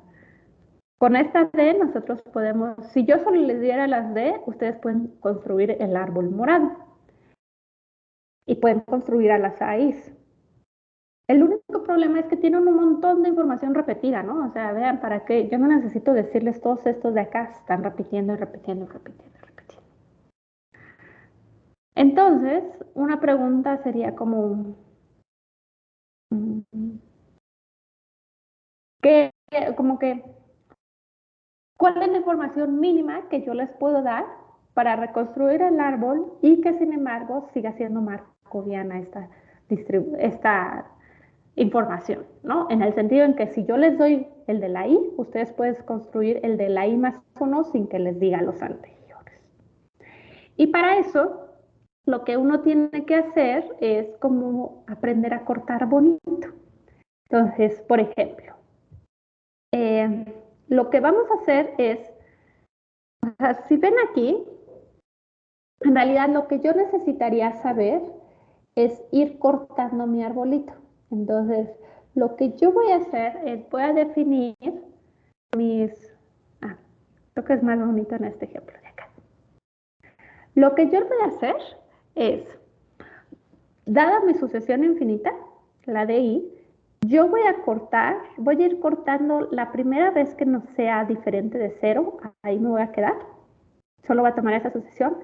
con esta D nosotros podemos, si yo solo les diera las D, ustedes pueden construir el árbol morado y pueden construir a las raíz. El único problema es que tienen un montón de información repetida, ¿no? O sea, vean, ¿para qué? Yo no necesito decirles todos estos de acá, están repitiendo y repitiendo y repitiendo y repitiendo. Entonces, una pregunta sería como, ¿cuál es la información mínima que yo les puedo dar para reconstruir el árbol y que sin embargo siga siendo markoviana esta información, ¿no? En el sentido en que si yo les doy el de la I, ustedes pueden construir el de la I más 1 sin que les diga los anteriores. Y para eso, lo que uno tiene que hacer es como aprender a cortar bonito. Entonces, por ejemplo, lo que vamos a hacer es, o sea, si ven aquí, en realidad lo que yo necesitaría saber es ir cortando mi arbolito. Entonces, lo que yo voy a hacer es, voy a definir creo que es más bonito en este ejemplo de acá. Lo que yo voy a hacer es, dada mi sucesión infinita, la de I, yo voy a ir cortando la primera vez que no sea diferente de 0, ahí me voy a quedar, solo voy a tomar esa sucesión,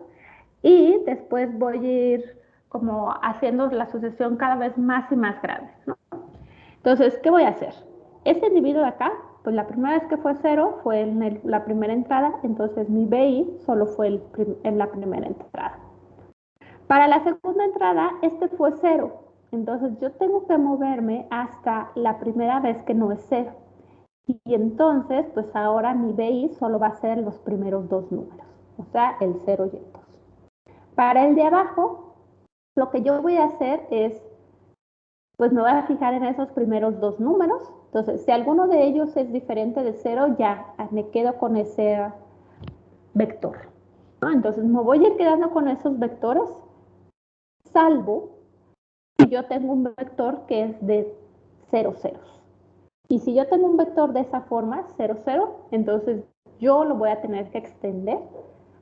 y después voy a ir como haciendo la sucesión cada vez más y más grande, ¿no? Entonces, ¿qué voy a hacer? Este individuo de acá, pues la primera vez que fue 0 fue en la primera entrada, entonces mi BI solo fue en la primera entrada. Para la segunda entrada, este fue 0, entonces yo tengo que moverme hasta la primera vez que no es 0. Y entonces, pues ahora mi BI solo va a ser los primeros dos números, o sea, el 0 y el 2. Para el de abajo, lo que yo voy a hacer es, pues me voy a fijar en esos primeros dos números. Entonces, si alguno de ellos es diferente de 0, ya me quedo con ese vector, ¿no? Entonces, me voy a ir quedando con esos vectores, salvo si yo tengo un vector que es de 0, ceros. Y si yo tengo un vector de esa forma, 0, 0, entonces yo lo voy a tener que extender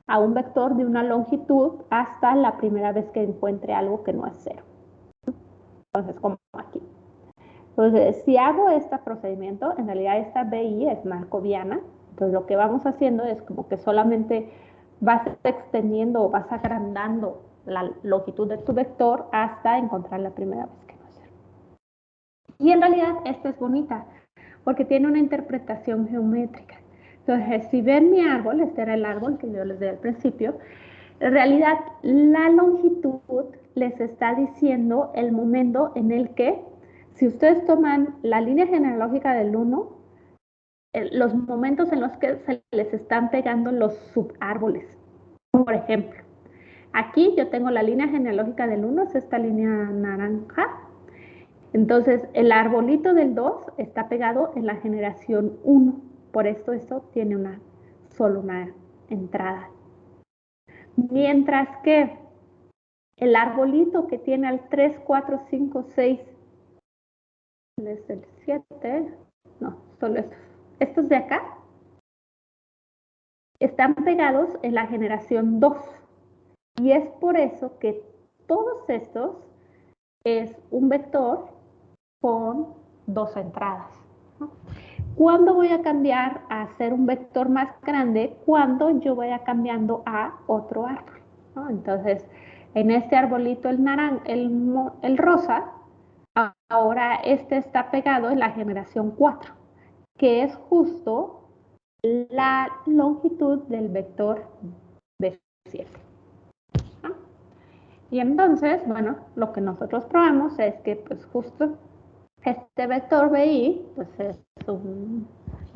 a un vector de una longitud hasta la primera vez que encuentre algo que no es 0. Entonces, como aquí. Entonces, si hago este procedimiento, en realidad esta BI es markoviana. Entonces, lo que vamos haciendo es como que solamente vas extendiendo o vas agrandando la longitud de tu vector hasta encontrar la primera vez que no es 0. Y en realidad esta es bonita porque tiene una interpretación geométrica. Entonces, si ven mi árbol, este era el árbol que yo les di al principio, en realidad la longitud les está diciendo el momento en el que, si ustedes toman la línea genealógica del 1, los momentos en los que se les están pegando los subárboles. Por ejemplo, Aquí yo tengo la línea genealógica del 1, es esta línea naranja. Entonces, el arbolito del 2 está pegado en la generación 1. Por esto tiene solo una entrada. Mientras que el arbolito que tiene al 3, 4, 5, 6, es el 7, no, solo estos de acá, están pegados en la generación 2. Y es por eso que todos estos es un vector con 2 entradas, ¿no? ¿Cuándo voy a cambiar a hacer un vector más grande? Cuando yo vaya cambiando a otro árbol, ¿no? Entonces, en este arbolito el rosa, ahora este está pegado en la generación 4, que es justo la longitud del vector B7. ¿No? Y entonces, bueno, lo que nosotros probamos es que pues justo este vector BI pues es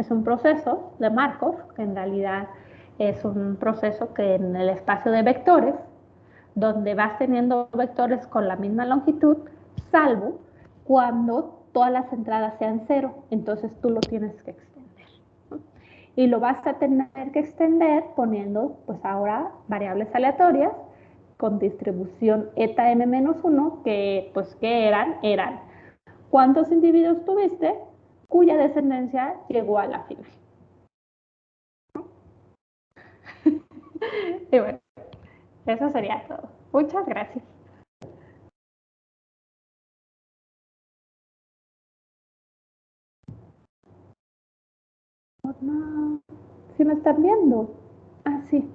un proceso de Markov, que en realidad es un proceso que en el espacio de vectores, donde vas teniendo vectores con la misma longitud, salvo cuando todas las entradas sean 0, entonces tú lo tienes que extender, ¿no? Y lo vas a tener que extender poniendo pues ahora variables aleatorias con distribución eta m-1, que pues ¿qué eran? Eran ¿cuántos individuos tuviste cuya descendencia llegó a la final? Y bueno, eso sería todo. Muchas gracias. No, ¿sí me están viendo? Ah, sí.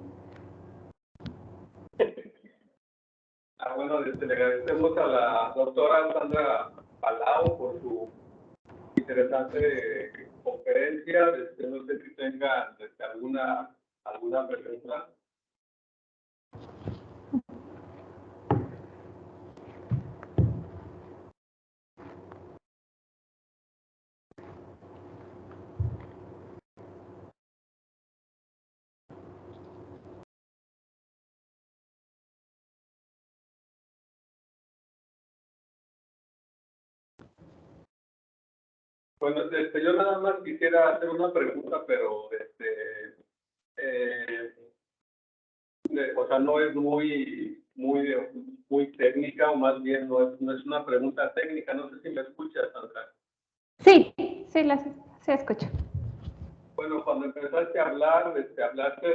Bueno, le agradecemos a la doctora Sandra Palau por su interesante conferencia. No sé si tenga alguna pregunta. Bueno, yo nada más quisiera hacer una pregunta, pero o sea, no es muy técnica, o más bien no es una pregunta técnica. No sé si me escuchas, Sandra. Sí, sí escucho. Bueno, cuando empezaste a hablar, hablaste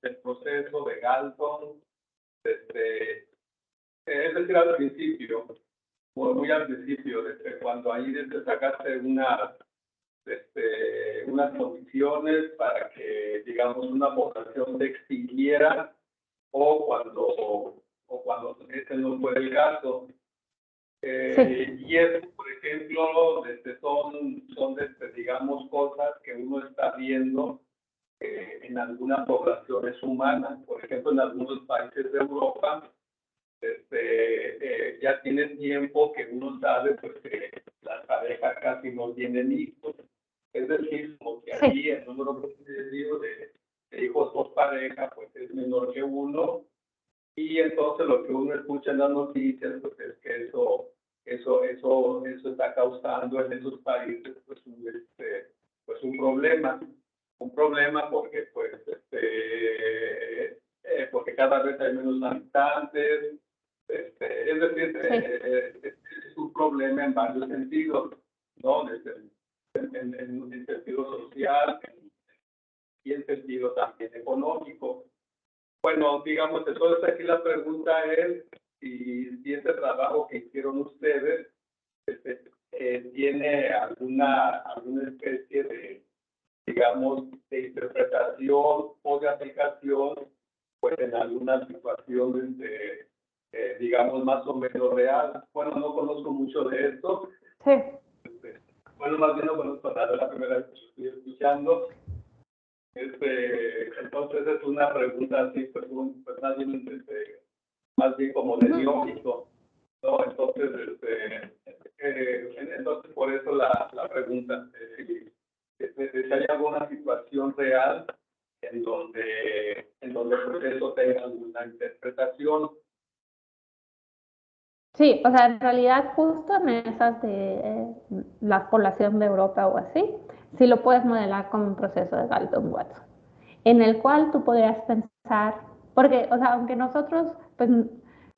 del proceso de Galton, es decir, al principio, muy al principio, cuando ahí sacaste unas condiciones para que, digamos, una población se extinguiera, o cuando ese no fue el caso. Sí. Y eso, por ejemplo, son digamos, cosas que uno está viendo en algunas poblaciones humanas. Por ejemplo, en algunos países de Europa, ya tiene tiempo que uno sabe pues, que las parejas casi no tienen hijos. Es decir, como que allí el número de hijos por pareja pues, es menor que uno. Y entonces lo que uno escucha en las noticias pues, es que eso está causando en esos países pues, un problema. Un problema porque pues porque cada vez hay menos habitantes. Es decir, es un problema en varios sentidos, ¿no? En sentido social y en sentido también económico. Bueno, digamos, entonces aquí la pregunta es si este trabajo que hicieron ustedes tiene alguna especie de, digamos, de interpretación o de aplicación, pues en algunas situaciones digamos, más o menos real. Bueno, no conozco mucho de esto. Sí. Bueno, más bien no conozco nada, es la primera vez que lo estoy escuchando. Entonces es una pregunta así, pues más bien como de biológico, ¿no? Entonces, entonces por eso la pregunta, si hay alguna situación real en donde pues, eso tenga alguna interpretación. Sí, o sea, en realidad justo en esas de la población de Europa o así, sí lo puedes modelar como un proceso de Galton-Watson, en el cual tú podrías pensar, porque, o sea, aunque nosotros pues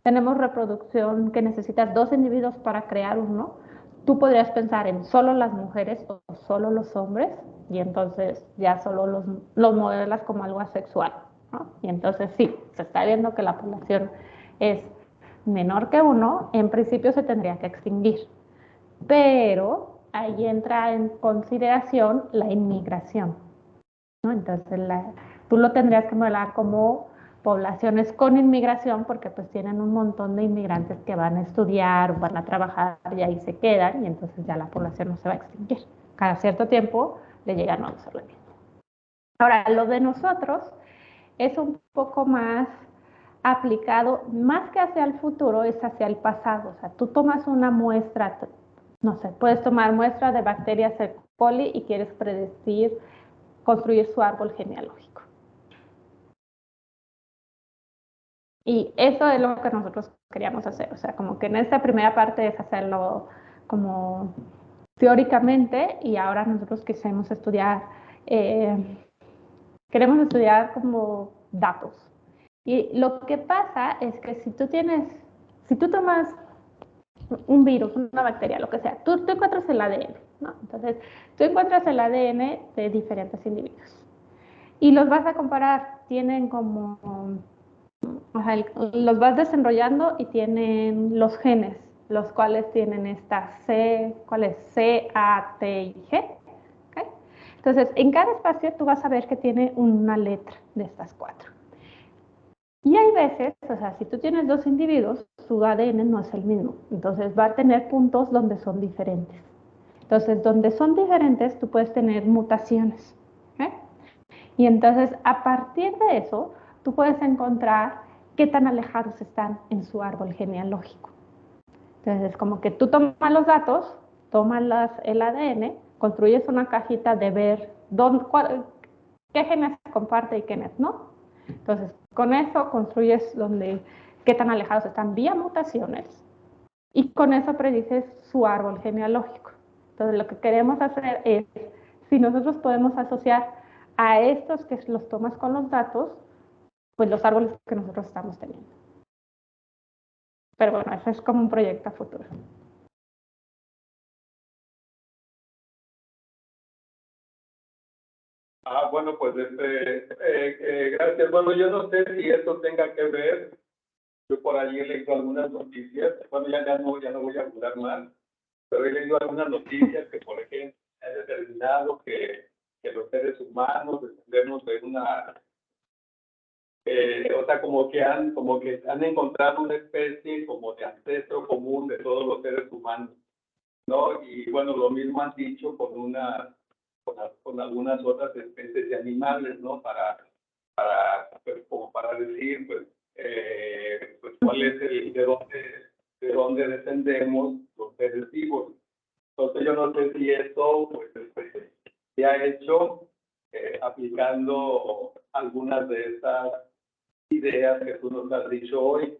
tenemos reproducción que necesitas dos individuos para crear uno, tú podrías pensar en solo las mujeres o solo los hombres, y entonces ya solo los modelas como algo asexual, ¿no? Y entonces sí, se está viendo que la población es menor que uno, en principio se tendría que extinguir. Pero ahí entra en consideración la inmigración, ¿no? Entonces tú lo tendrías que modelar como poblaciones con inmigración porque pues tienen un montón de inmigrantes que van a estudiar, van a trabajar y ahí se quedan y entonces ya la población no se va a extinguir. Cada cierto tiempo le llegan nuevos organismos. Ahora, lo de nosotros es un poco más aplicado, más que hacia el futuro, es hacia el pasado. O sea, tú tomas una muestra, no sé, puedes tomar muestra de bacterias E. coli y quieres predecir, construir su árbol genealógico. Y eso es lo que nosotros queríamos hacer. O sea, como que en esta primera parte es hacerlo como teóricamente y ahora nosotros queremos estudiar como datos. Y lo que pasa es que si tú tomas un virus, una bacteria, lo que sea, tú encuentras el ADN, ¿no? Entonces, tú encuentras el ADN de diferentes individuos y los vas a comparar, tienen como, o sea, los vas desarrollando y tienen los genes, los cuales tienen esta C, ¿cuál es? C, A, T y G. ¿Okay? Entonces, en cada espacio tú vas a ver que tiene una letra de estas cuatro. Y hay veces, o sea, si tú tienes dos individuos, su ADN no es el mismo. Entonces va a tener puntos donde son diferentes. Entonces, donde son diferentes, tú puedes tener mutaciones. ¿Eh? Y entonces, a partir de eso, tú puedes encontrar qué tan alejados están en su árbol genealógico. Entonces, es como que tú tomas los datos, tomas el ADN, construyes una cajita de ver qué genes comparte y qué no. Entonces, con eso construyes qué tan alejados están vía mutaciones y con eso predices su árbol genealógico. Entonces, lo que queremos hacer es, si nosotros podemos asociar a estos que los tomas con los datos, pues los árboles que nosotros estamos teniendo. Pero bueno, eso es como un proyecto a futuro. Bueno, pues gracias. Bueno, yo no sé si esto tenga que ver. Yo por allí he leído algunas noticias. Bueno, ya no voy a hablar más, pero he leído algunas noticias que, por ejemplo, ha determinado que los seres humanos dependemos de una, o sea, como que han encontrado una especie como de ancestro común de todos los seres humanos, ¿no? Y bueno, lo mismo han dicho con algunas otras especies de animales, ¿no? Pues, como para decir, pues cuál es de dónde descendemos los seres vivos. Entonces yo no sé si esto pues, se ha hecho aplicando algunas de estas ideas que tú nos has dicho hoy.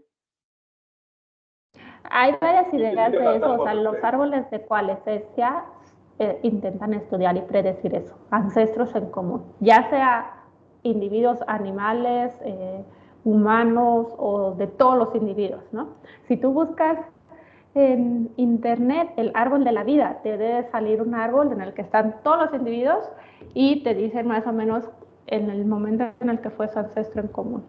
Hay varias ideas de eso, o sea, los árboles de coalescencia intentan estudiar y predecir eso, ancestros en común, ya sea individuos, animales, humanos o de todos los individuos, ¿no? Si tú buscas en internet el árbol de la vida, te debe salir un árbol en el que están todos los individuos y te dicen más o menos en el momento en el que fue su ancestro en común.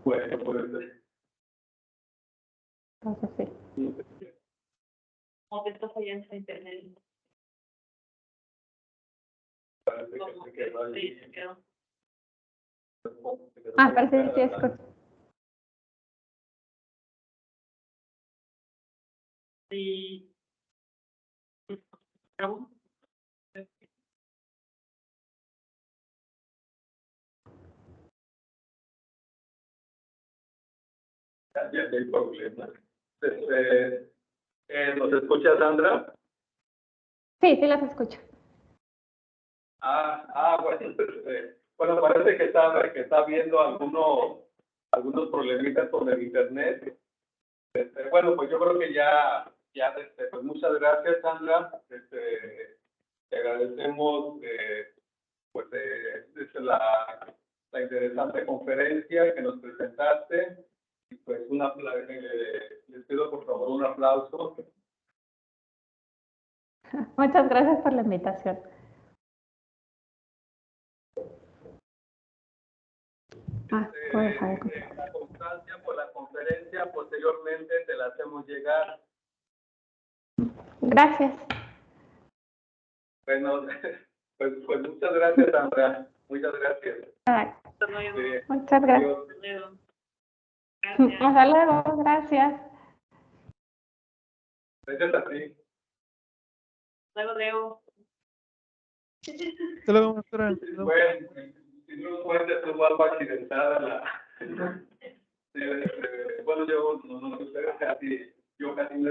Bueno, pues Entonces, sí. Como que está fallando en internet. parece que se quedó ahí. Sí, se quedó. Parece que sí escucho. Sí. Ya no hay problema. ¿Nos escucha, Sandra? Sí, sí las escucho. Bueno, bueno, parece que está viendo algunos problemitas con el internet. Bueno, pues yo creo que pues muchas gracias, Sandra. Te agradecemos la interesante conferencia que nos presentaste. Y pues les pido por favor un aplauso. Muchas gracias por la invitación. La constancia por la conferencia, posteriormente te la hacemos llegar. Gracias. Bueno, pues muchas gracias, Sandra. Muchas gracias. Hasta luego. Muchas gracias. Adiós. Hasta luego. Gracias. Hasta luego, gracias. Gracias a ti. Luego, Leo. Hasta luego, maestra. Bueno, si no fuente estuvo algo accidentada bueno, yo no sé, yo casi no